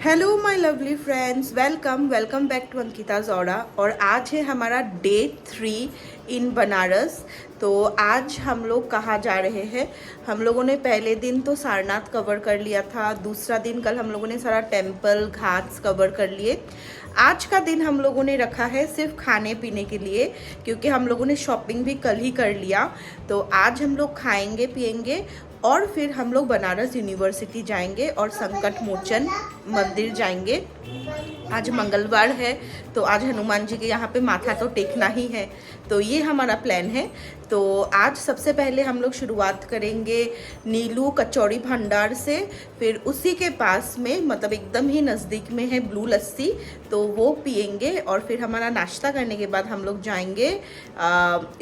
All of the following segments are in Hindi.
Hello my lovely friends, welcome back to Ankita Joda. और आज है हमारा डे 3 इन बनारस। तो आज हम लोग कहाँ जा रहे हैं। हम लोगों ने पहले दिन तो सारनाथ कवर कर लिया था, दूसरा दिन कल हम लोगों ने सारा टेम्पल घाट्स कवर कर लिए। आज का दिन हम लोगों ने रखा है सिर्फ खाने पीने के लिए, क्योंकि हम लोगों ने शॉपिंग भी कल ही कर लिया। तो आज हम लोग खाएंगे पिएंगे और फिर हम लोग बनारस यूनिवर्सिटी जाएंगे और संकट मोचन मंदिर जाएंगे। आज मंगलवार है तो आज हनुमान जी के यहाँ पे माथा तो टेकना ही है। तो ये हमारा प्लान है। तो आज सबसे पहले हम लोग शुरुआत करेंगे नीलू कचौड़ी भंडार से, फिर उसी के पास में मतलब एकदम ही नज़दीक में है ब्लू लस्सी, तो वो पियेंगे और फिर हमारा नाश्ता करने के बाद हम लोग जाएंगे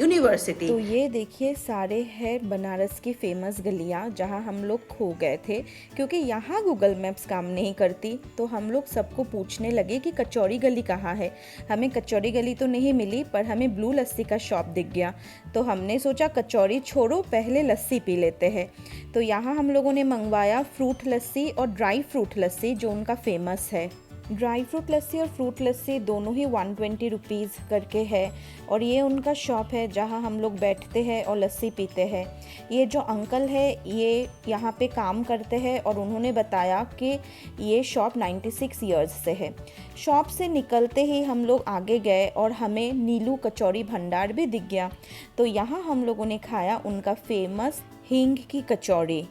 यूनिवर्सिटी। तो ये देखिए सारे है बनारस की फेमस गलियाँ जहाँ हम लोग खो गए थे, क्योंकि यहाँ गूगल मैप्स काम नहीं करती। तो हम लोग सबको पूछने लगे कि कचौड़ी गली कहाँ है। हमें कचौड़ी गली तो नहीं मिली, पर हमें ब्लू लस्सी का शॉप दिख गया। तो हमने सोचा कचौड़ी छोड़ो, पहले लस्सी पी लेते हैं। तो यहाँ हम लोगों ने मंगवाया फ्रूट लस्सी और ड्राई फ्रूट लस्सी, जो उनका फेमस है। ड्राई फ्रूट लस्सी और फ्रूट लस्सी दोनों ही 120 रुपीज़ करके है। और ये उनका शॉप है जहाँ हम लोग बैठते हैं और लस्सी पीते हैं। ये जो अंकल है ये यहाँ पे काम करते हैं और उन्होंने बताया कि ये शॉप 96 इयर्स से है। शॉप से निकलते ही हम लोग आगे गए और हमें नीलू कचौड़ी भंडार भी दिख गया। तो यहाँ हम लोगों ने खाया उनका फेमस हींग की कचौड़ी।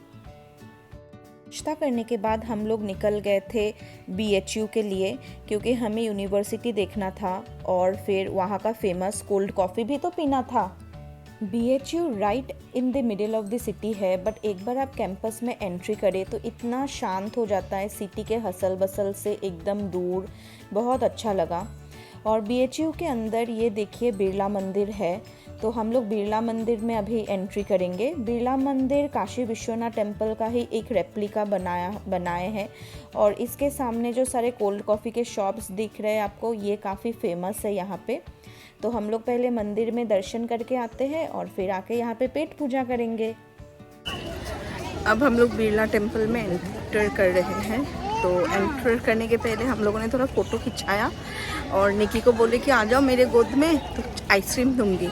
नाश्ता करने के बाद हम लोग निकल गए थे BHU के लिए, क्योंकि हमें यूनिवर्सिटी देखना था और फिर वहाँ का फेमस कोल्ड कॉफ़ी भी तो पीना था। BHU right in the middle of the city है, बट एक बार आप कैंपस में एंट्री करें तो इतना शांत हो जाता है, सिटी के हसल बसल से एकदम दूर। बहुत अच्छा लगा। और BHU के अंदर ये देखिए बिरला मंदिर है, तो हम लोग बिरला मंदिर में अभी एंट्री करेंगे। बिरला मंदिर काशी विश्वनाथ टेम्पल का ही एक रेप्लिका बनाए हैं। और इसके सामने जो सारे कोल्ड कॉफ़ी के शॉप्स दिख रहे हैं आपको, ये काफ़ी फेमस है यहाँ पे। तो हम लोग पहले मंदिर में दर्शन करके आते हैं और फिर आके यहाँ पे पेट पूजा करेंगे। अब हम लोग बिरला टेम्पल में एंटर कर रहे हैं। तो एंटर करने के पहले हम लोगों ने थोड़ा फ़ोटो खिंचाया और निकी को बोले कि आ जाओ मेरे गोद में, तो आइसक्रीम दूँगी।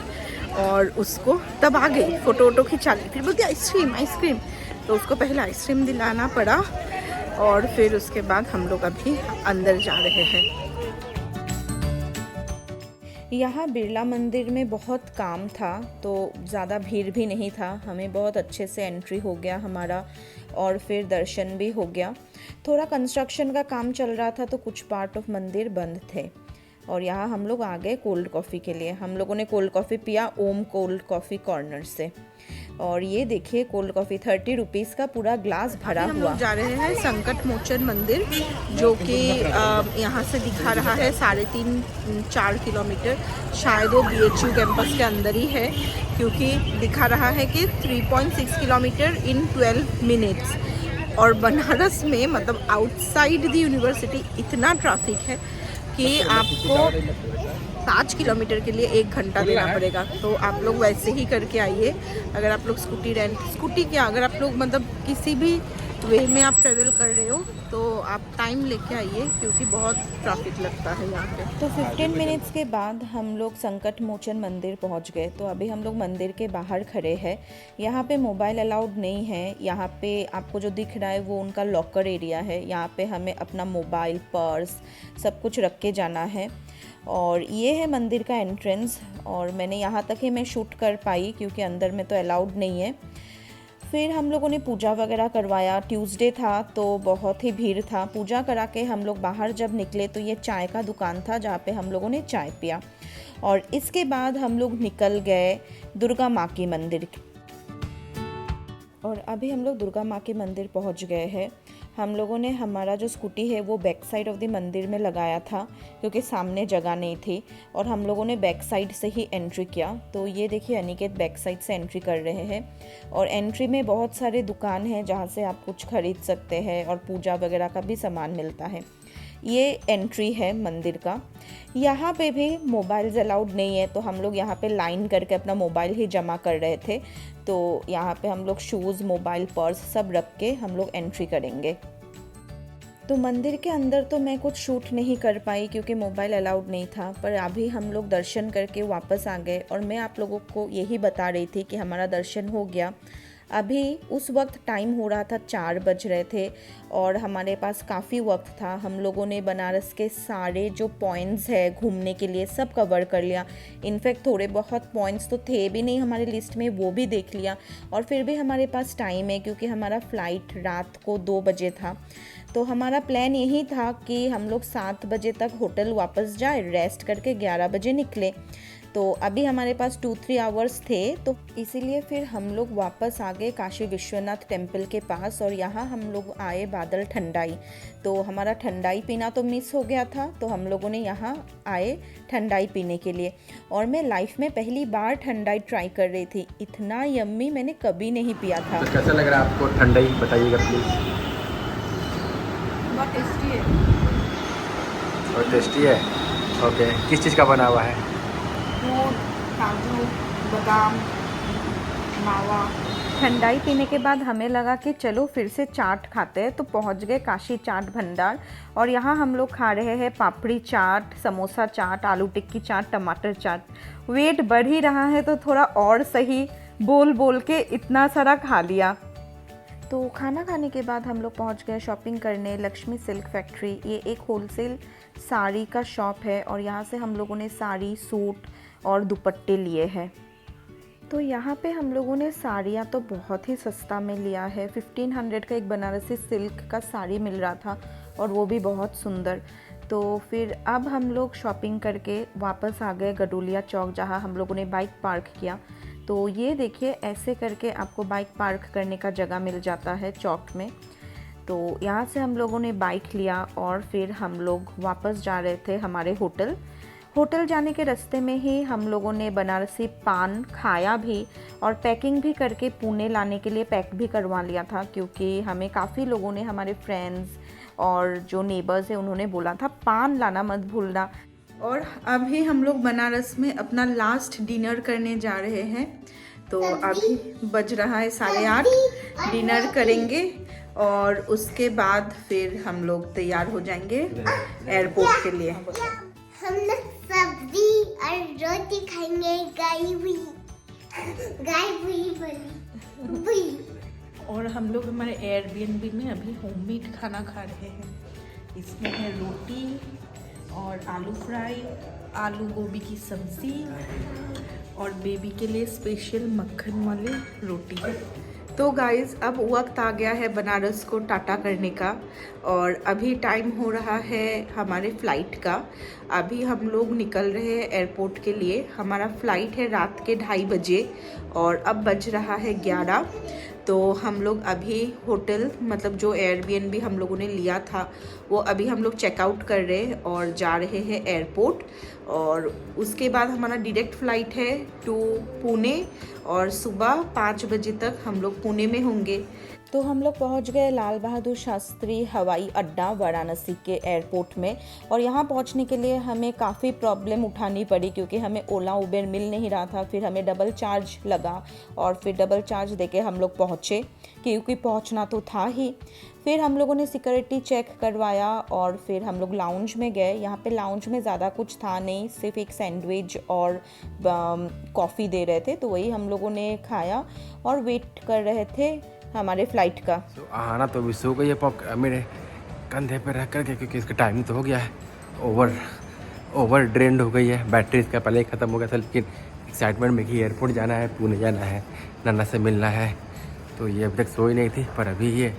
और उसको तब आ गई, फ़ोटो वोटो खिंचा ली, फिर बोलती आइसक्रीम। तो उसको पहले आइसक्रीम दिलाना पड़ा और फिर उसके बाद हम लोग अभी अंदर जा रहे हैं। यहाँ बिरला मंदिर में बहुत काम था, तो ज़्यादा भीड़ भी नहीं था। हमें बहुत अच्छे से एंट्री हो गया हमारा और फिर दर्शन भी हो गया। थोड़ा कंस्ट्रक्शन का काम चल रहा था तो कुछ पार्ट ऑफ मंदिर बंद थे। और यहाँ हम लोग आ गए कोल्ड कॉफ़ी के लिए। हम लोगों ने कोल्ड कॉफ़ी पिया ओम कोल्ड कॉफ़ी कॉर्नर से। और ये देखिए कोल्ड कॉफ़ी 30 रुपीज़ का पूरा ग्लास भरा हुआ। हम लोग जा रहे हैं संकट मोचन मंदिर, जो कि यहाँ से दिखा रहा है 3.5-4 किलोमीटर। शायद वो BHU कैंपस के अंदर ही है, क्योंकि दिखा रहा है कि 3.6 किलोमीटर इन 12 मिनट्स। और बनारस में मतलब आउटसाइड द यूनिवर्सिटी इतना ट्रैफिक है कि आपको 5 किलोमीटर के लिए 1 घंटा देना पड़ेगा। तो आप लोग वैसे ही करके आइए। अगर आप लोग स्कूटी क्या, अगर आप लोग मतलब किसी भी वे में आप ट्रेवल कर रहे हो तो आप टाइम लेके आइए, क्योंकि बहुत ट्रैफिक लगता है यहाँ पे। तो 15 मिनट्स के बाद हम लोग संकट मोचन मंदिर पहुँच गए। तो अभी हम लोग मंदिर के बाहर खड़े हैं। यहाँ पे मोबाइल अलाउड नहीं है। यहाँ पे आपको जो दिख रहा है वो उनका लॉकर एरिया है। यहाँ पे हमें अपना मोबाइल, पर्स सब कुछ रख के जाना है। और ये है मंदिर का एंट्रेंस। और मैंने यहाँ तक ही मैं शूट कर पाई, क्योंकि अंदर में तो अलाउड नहीं है। फिर हम लोगों ने पूजा वगैरह करवाया। ट्यूसडे था तो बहुत ही भीड़ था। पूजा करा के हम लोग बाहर जब निकले तो ये चाय का दुकान था जहाँ पे हम लोगों ने चाय पिया। और इसके बाद हम लोग निकल गए दुर्गा माँ के मंदिर। और अभी हम लोग दुर्गा माँ के मंदिर पहुँच गए हैं। हम लोगों ने हमारा जो स्कूटी है वो बैक साइड ऑफ द मंदिर में लगाया था, क्योंकि सामने जगह नहीं थी। और हम लोगों ने बैक साइड से ही एंट्री किया। तो ये देखिए अनिकेत बैक साइड से एंट्री कर रहे हैं। और एंट्री में बहुत सारे दुकान हैं जहाँ से आप कुछ खरीद सकते हैं और पूजा वगैरह का भी सामान मिलता है। ये एंट्री है मंदिर का। यहाँ पे भी मोबाइल्स अलाउड नहीं है, तो हम लोग यहाँ पे लाइन करके अपना मोबाइल ही जमा कर रहे थे। तो यहाँ पे हम लोग शूज़, मोबाइल, पर्स सब रख के हम लोग एंट्री करेंगे। तो मंदिर के अंदर तो मैं कुछ शूट नहीं कर पाई क्योंकि मोबाइल अलाउड नहीं था, पर अभी हम लोग दर्शन करके वापस आ गए और मैं आप लोगों को यही बता रही थी कि हमारा दर्शन हो गया। अभी उस वक्त टाइम हो रहा था 4 बज रहे थे और हमारे पास काफ़ी वक्त था। हम लोगों ने बनारस के सारे जो पॉइंट्स है घूमने के लिए सब कवर कर लिया। इनफैक्ट थोड़े बहुत पॉइंट्स तो थे भी नहीं हमारी लिस्ट में, वो भी देख लिया। और फिर भी हमारे पास टाइम है क्योंकि हमारा फ़्लाइट रात को 2 बजे था। तो हमारा प्लान यही था कि हम लोग 7 बजे तक होटल वापस जाए, रेस्ट करके 11 बजे निकले। तो अभी हमारे पास 2-3 आवर्स थे, तो इसीलिए फिर हम लोग वापस आ गए काशी विश्वनाथ टेम्पल के पास और यहाँ हम लोग आए बादल ठंडाई। तो हमारा ठंडाई पीना तो मिस हो गया था, तो हम लोगों ने यहाँ आए ठंडाई पीने के लिए। और मैं लाइफ में पहली बार ठंडाई ट्राई कर रही थी। इतना यम्मी मैंने कभी नहीं पिया था। तो कैसा लग रहा है आपको ठंडाई, बताइएगा प्लीज़। बहुत टेस्टी है। बहुत टेस्टी है। ओके, किस चीज़ का बना हुआ है? दूध, काजू, बादाम, मावा। ठंडाई पीने के बाद हमें लगा कि चलो फिर से चाट खाते हैं, तो पहुंच गए काशी चाट भंडार। और यहाँ हम लोग खा रहे हैं पापड़ी चाट, समोसा चाट, आलू टिक्की चाट, टमाटर चाट। वेट बढ़ ही रहा है तो थोड़ा और सही बोल बोल के इतना सारा खा लिया। तो खाना खाने के बाद हम लोग पहुंच गए शॉपिंग करने लक्ष्मी सिल्क फैक्ट्री। ये एक होलसेल साड़ी का शॉप है और यहाँ से हम लोगों ने साड़ी, सूट और दुपट्टे लिए हैं। तो यहाँ पे हम लोगों ने साड़ियाँ तो बहुत ही सस्ता में लिया है। 1500 का एक बनारसी सिल्क का साड़ी मिल रहा था और वो भी बहुत सुंदर। तो फिर अब हम लोग शॉपिंग करके वापस आ गए गडोलिया चौक, जहाँ हम लोगों ने बाइक पार्क किया। तो ये देखिए, ऐसे करके आपको बाइक पार्क करने का जगह मिल जाता है चौक में। तो यहाँ से हम लोगों ने बाइक लिया और फिर हम लोग वापस जा रहे थे हमारे होटल। होटल जाने के रास्ते में ही हम लोगों ने बनारसी पान खाया भी और पैकिंग भी करके पुणे लाने के लिए पैक भी करवा लिया था, क्योंकि हमें काफ़ी लोगों ने, हमारे फ्रेंड्स और जो नेबर्स हैं, उन्होंने बोला था पान लाना मत भूलना। और अभी हम लोग बनारस में अपना लास्ट डिनर करने जा रहे हैं। तो अभी बज रहा है 8:30, डिनर करेंगे और उसके बाद फिर हम लोग तैयार हो जाएंगे एयरपोर्ट के लिए। हम लोग सब्जी और रोटी खाएंगे, गाय हुई। और हम लोग हमारे एयरबीएनबी में अभी होममेड खाना खा रहे हैं। इसमें है रोटी और आलू फ्राई, आलू गोभी की सब्ज़ी और बेबी के लिए स्पेशल मक्खन वाली रोटी है। तो गाइज़, अब वक्त आ गया है बनारस को टाटा करने का और अभी टाइम हो रहा है हमारे फ़्लाइट का। अभी हम लोग निकल रहे हैं एयरपोर्ट के लिए। हमारा फ़्लाइट है रात के 2:30 बजे और अब बज रहा है 11। तो हम लोग अभी होटल, मतलब जो एयरबीएनबी हम लोगों ने लिया था, वो अभी हम लोग चेकआउट कर रहे हैं और जा रहे हैं एयरपोर्ट। और उसके बाद हमारा डायरेक्ट फ़्लाइट है टू पुणे और सुबह 5 बजे तक हम लोग पुणे में होंगे। तो हम लोग पहुंच गए लाल बहादुर शास्त्री हवाई अड्डा वाराणसी के एयरपोर्ट में। और यहाँ पहुंचने के लिए हमें काफ़ी प्रॉब्लम उठानी पड़ी, क्योंकि हमें ओला उबेर मिल नहीं रहा था। फिर हमें डबल चार्ज लगा और फिर डबल चार्ज देके हम लोग पहुँचे, क्योंकि पहुँचना तो था ही। फिर हम लोगों ने सिक्योरिटी चेक करवाया और फिर हम लोग लाउंज में गए। यहाँ पे लाउंज में ज़्यादा कुछ था नहीं, सिर्फ एक सैंडविच और कॉफ़ी दे रहे थे, तो वही हम लोगों ने खाया और वेट कर रहे थे हमारे फ़्लाइट का। तो आना तो भी सो गई है मेरे कंधे पे रख करके, क्योंकि इसका टाइम तो हो गया है, ओवर ड्रेंड हो गई है। बैटरी इसका पहले ही ख़त्म हो गया था, लेकिन एक्साइटमेंट में कि एयरपोर्ट जाना है, पुणे जाना है, नाना से मिलना है, तो ये अभी तक सो ही नहीं थी, पर अभी ये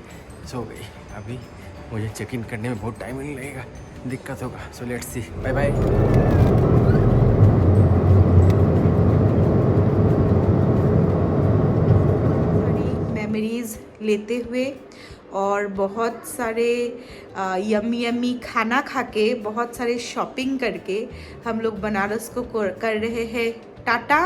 सो गई। अभी मुझे चेक इन करने में बहुत टाइम नहीं लगेगा, दिक्कत होगा। So let's see, bye bye. Memories लेते हुए और बहुत सारे यमी खाना खा के, बहुत सारे शॉपिंग करके हम लोग बनारस को कर रहे हैं टाटा,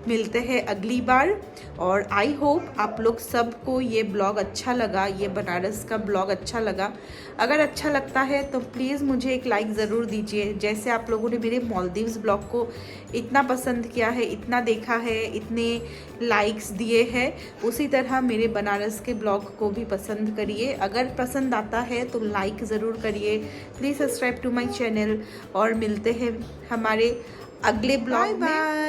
मिलते हैं अगली बार। और आई होप आप लोग सबको ये ब्लॉग अच्छा लगा, ये बनारस का ब्लॉग अच्छा लगा। अगर अच्छा लगता है तो प्लीज़ मुझे एक लाइक ज़रूर दीजिए। जैसे आप लोगों ने मेरे मालदीव्स ब्लॉग को इतना पसंद किया है, इतना देखा है, इतने लाइक्स दिए हैं, उसी तरह मेरे बनारस के ब्लॉग को भी पसंद करिए। अगर पसंद आता है तो लाइक ज़रूर करिए, please subscribe to my channel. और मिलते हैं हमारे अगले ब्लॉग में।